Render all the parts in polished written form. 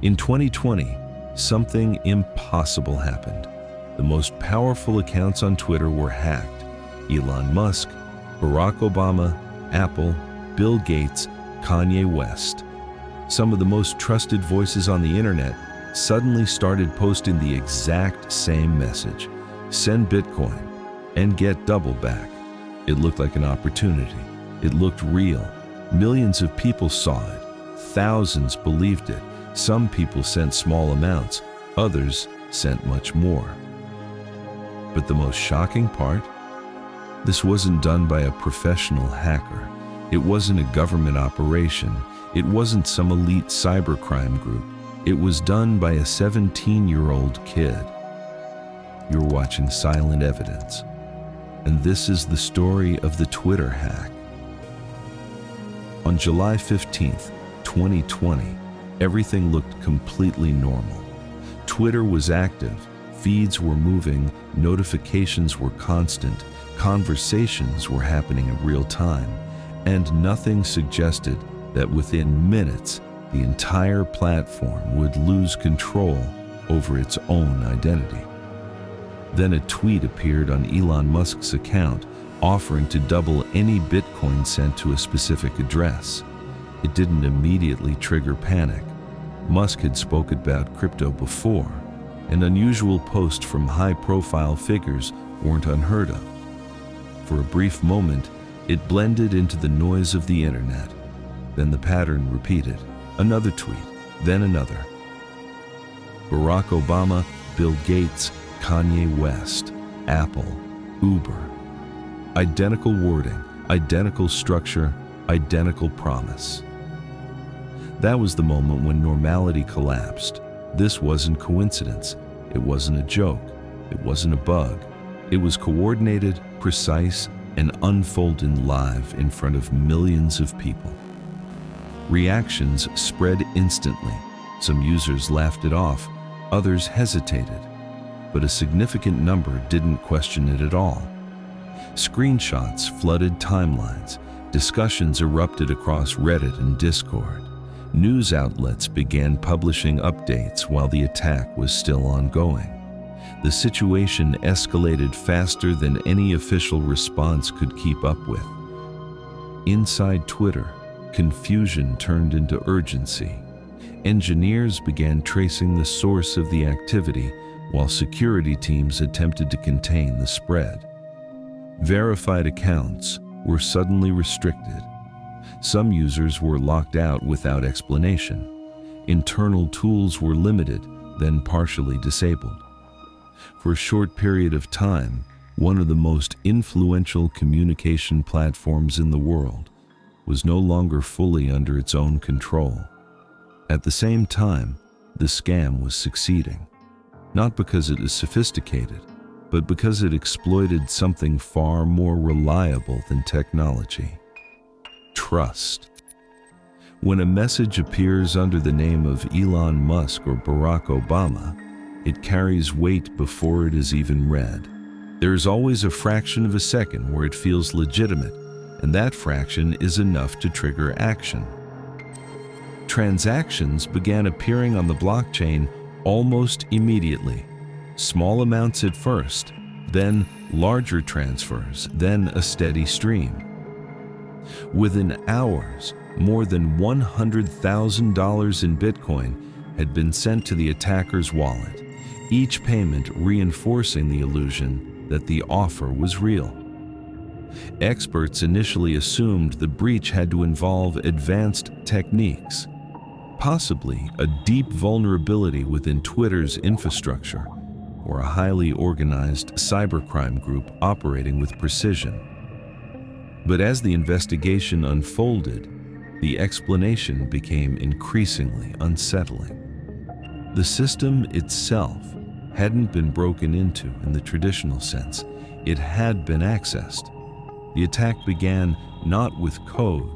In 2020, something impossible happened. The most powerful accounts on Twitter were hacked. Elon Musk, Barack Obama, Apple, Bill Gates, Kanye West. Some of the most trusted voices on the internet suddenly started posting the exact same message: send Bitcoin and get double back. It looked like an opportunity. It looked real. Millions of people saw it. Thousands believed it. Some people sent small amounts, others sent much more. But the most shocking part? This wasn't done by a professional hacker. It wasn't a government operation. It wasn't some elite cybercrime group. It was done by a 17-year-old kid. You're watching Silent Evidence, and this is the story of the Twitter hack. On July 15th, 2020, everything looked completely normal. Twitter was active, feeds were moving, notifications were constant, conversations were happening in real time, and nothing suggested that within minutes, the entire platform would lose control over its own identity. Then a tweet appeared on Elon Musk's account offering to double any Bitcoin sent to a specific address. It didn't immediately trigger panic. Musk had spoken about crypto before, and unusual posts from high-profile figures weren't unheard of. For a brief moment, it blended into the noise of the internet. Then the pattern repeated. Another tweet, then another. Barack Obama, Bill Gates, Kanye West, Apple, Uber. Identical wording, identical structure, identical promise. That was the moment when normality collapsed. This wasn't coincidence. It wasn't a joke. It wasn't a bug. It was coordinated, precise, and unfolding live in front of millions of people. Reactions spread instantly. Some users laughed it off, others hesitated, but a significant number didn't question it at all. Screenshots flooded timelines. Discussions erupted across Reddit and Discord. News outlets began publishing updates while the attack was still ongoing. The situation escalated faster than any official response could keep up with. Inside Twitter, confusion turned into urgency. Engineers began tracing the source of the activity while security teams attempted to contain the spread. Verified accounts were suddenly restricted. Some users were locked out without explanation. Internal tools were limited, then partially disabled. For a short period of time, one of the most influential communication platforms in the world was no longer fully under its own control. At the same time, the scam was succeeding, not because it is sophisticated, but because it exploited something far more reliable than technology: trust. When a message appears under the name of Elon Musk or Barack Obama, it carries weight before it is even read. There is always a fraction of a second where it feels legitimate, and that fraction is enough to trigger action. Transactions began appearing on the blockchain almost immediately. Small amounts at first, then larger transfers, then a steady stream. Within hours, more than $100,000 in Bitcoin had been sent to the attacker's wallet, each payment reinforcing the illusion that the offer was real. Experts initially assumed the breach had to involve advanced techniques, possibly a deep vulnerability within Twitter's infrastructure, or a highly organized cybercrime group operating with precision. But as the investigation unfolded, the explanation became increasingly unsettling. The system itself hadn't been broken into in the traditional sense. It had been accessed. The attack began not with code,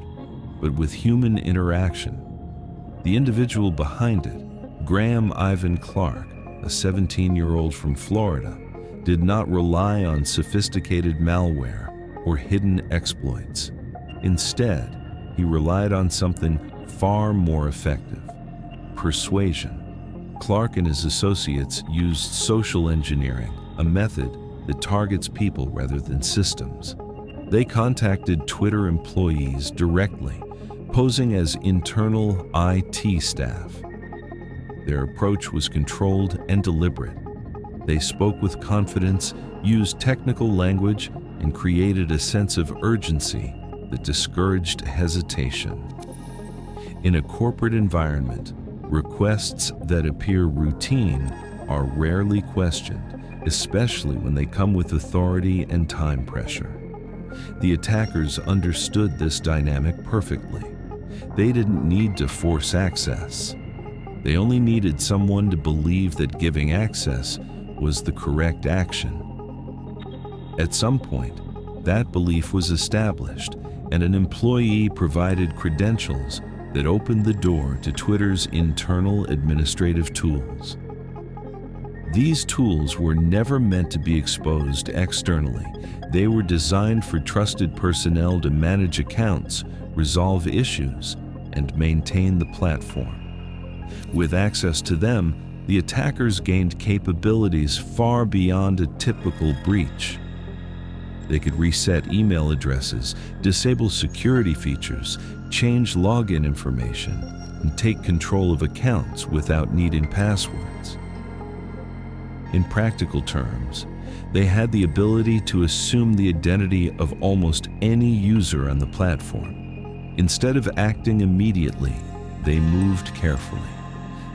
but with human interaction. The individual behind it, Graham Ivan Clark, a 17-year-old from Florida, did not rely on sophisticated malware or hidden exploits. Instead, he relied on something far more effective: persuasion. Clark and his associates used social engineering, a method that targets people rather than systems. They contacted Twitter employees directly, posing as internal IT staff. Their approach was controlled and deliberate. They spoke with confidence, used technical language, and created a sense of urgency that discouraged hesitation. In a corporate environment, requests that appear routine are rarely questioned, especially when they come with authority and time pressure. The attackers understood this dynamic perfectly. They didn't need to force access. They only needed someone to believe that giving access was the correct action. At some point, that belief was established, and an employee provided credentials that opened the door to Twitter's internal administrative tools. These tools were never meant to be exposed externally. They were designed for trusted personnel to manage accounts, resolve issues, and maintain the platform. With access to them, the attackers gained capabilities far beyond a typical breach. They could reset email addresses, disable security features, change login information, and take control of accounts without needing passwords. In practical terms, they had the ability to assume the identity of almost any user on the platform. Instead of acting immediately, they moved carefully.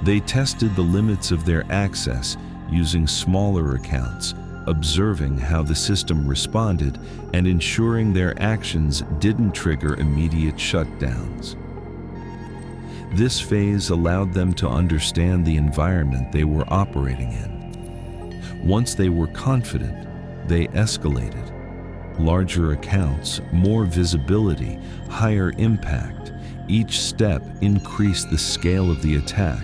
They tested the limits of their access using smaller accounts, observing how the system responded and ensuring their actions didn't trigger immediate shutdowns. This phase allowed them to understand the environment they were operating in. Once they were confident, they escalated. Larger accounts, more visibility, higher impact. Each step increased the scale of the attack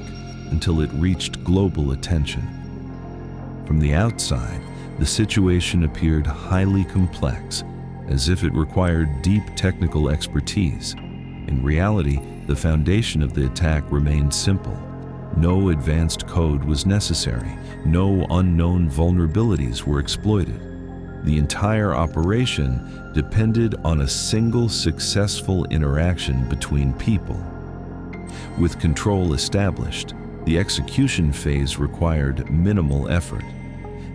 until it reached global attention. From the outside, the situation appeared highly complex, as if it required deep technical expertise. In reality, the foundation of the attack remained simple. No advanced code was necessary. No unknown vulnerabilities were exploited. The entire operation depended on a single successful interaction between people. With control established, the execution phase required minimal effort.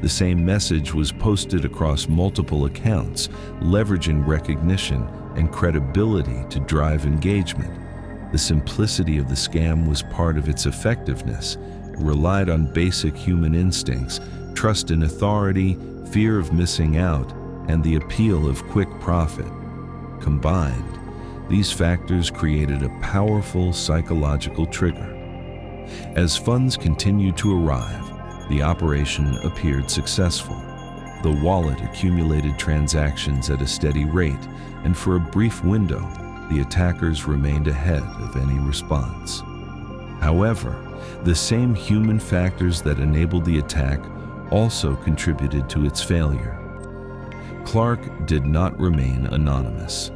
The same message was posted across multiple accounts, leveraging recognition and credibility to drive engagement. The simplicity of the scam was part of its effectiveness. It relied on basic human instincts, trust in authority, fear of missing out, and the appeal of quick profit. Combined, these factors created a powerful psychological trigger. As funds continued to arrive, the operation appeared successful. The wallet accumulated transactions at a steady rate, and for a brief window, the attackers remained ahead of any response. However, the same human factors that enabled the attack also contributed to its failure. Clark did not remain anonymous.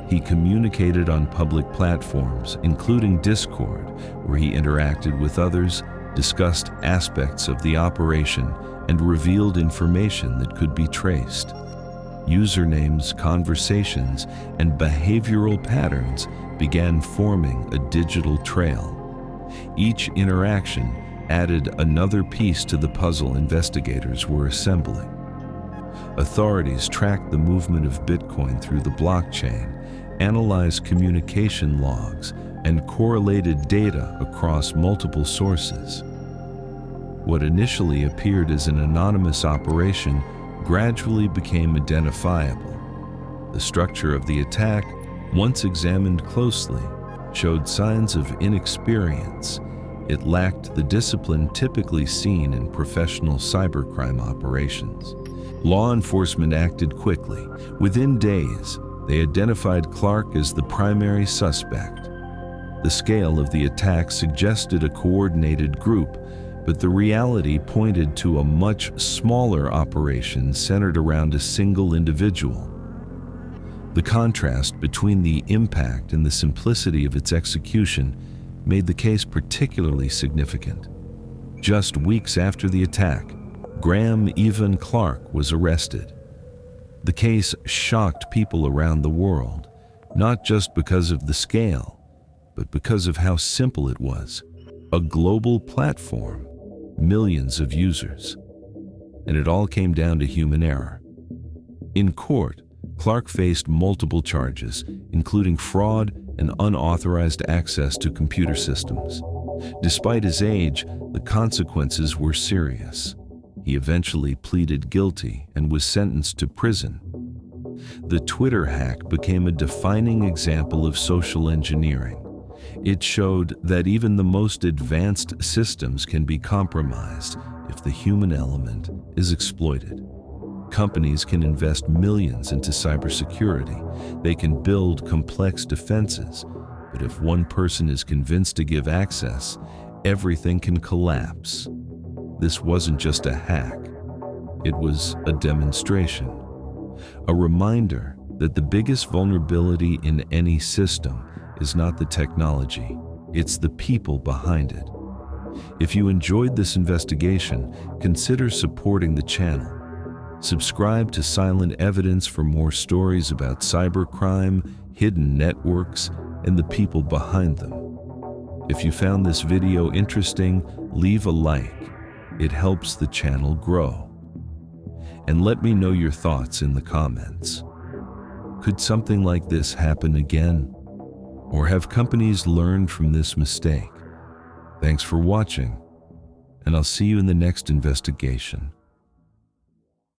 He communicated on public platforms, including Discord, where he interacted with others, discussed aspects of the operation, and revealed information that could be traced. Usernames, conversations, and behavioral patterns began forming a digital trail. Each interaction added another piece to the puzzle investigators were assembling. Authorities tracked the movement of Bitcoin through the blockchain, analyzed communication logs, and correlated data across multiple sources. What initially appeared as an anonymous operation gradually became identifiable. The structure of the attack, once examined closely, showed signs of inexperience. It lacked the discipline typically seen in professional cybercrime operations. Law enforcement acted quickly. Within days, they identified Clark as the primary suspect. The scale of the attack suggested a coordinated group, but the reality pointed to a much smaller operation centered around a single individual. The contrast between the impact and the simplicity of its execution made the case particularly significant. Just weeks after the attack, Graham Evan Clark was arrested. The case shocked people around the world, not just because of the scale, but because of how simple it was. A global platform, millions of users. And it all came down to human error. In court, Clark faced multiple charges, including fraud and unauthorized access to computer systems. Despite his age, the consequences were serious. He eventually pleaded guilty and was sentenced to prison. The Twitter hack became a defining example of social engineering. It showed that even the most advanced systems can be compromised if the human element is exploited. Companies can invest millions into cybersecurity. They can build complex defenses. But if one person is convinced to give access, everything can collapse. This wasn't just a hack. It was a demonstration. A reminder that the biggest vulnerability in any system is not the technology, it's the people behind it. If you enjoyed this investigation, consider supporting the channel. Subscribe to Silent Evidence for more stories about cybercrime, hidden networks, and the people behind them. If you found this video interesting, leave a like. It helps the channel grow. And let me know your thoughts in the comments. Could something like this happen again? Or have companies learned from this mistake? Thanks for watching, and I'll see you in the next investigation.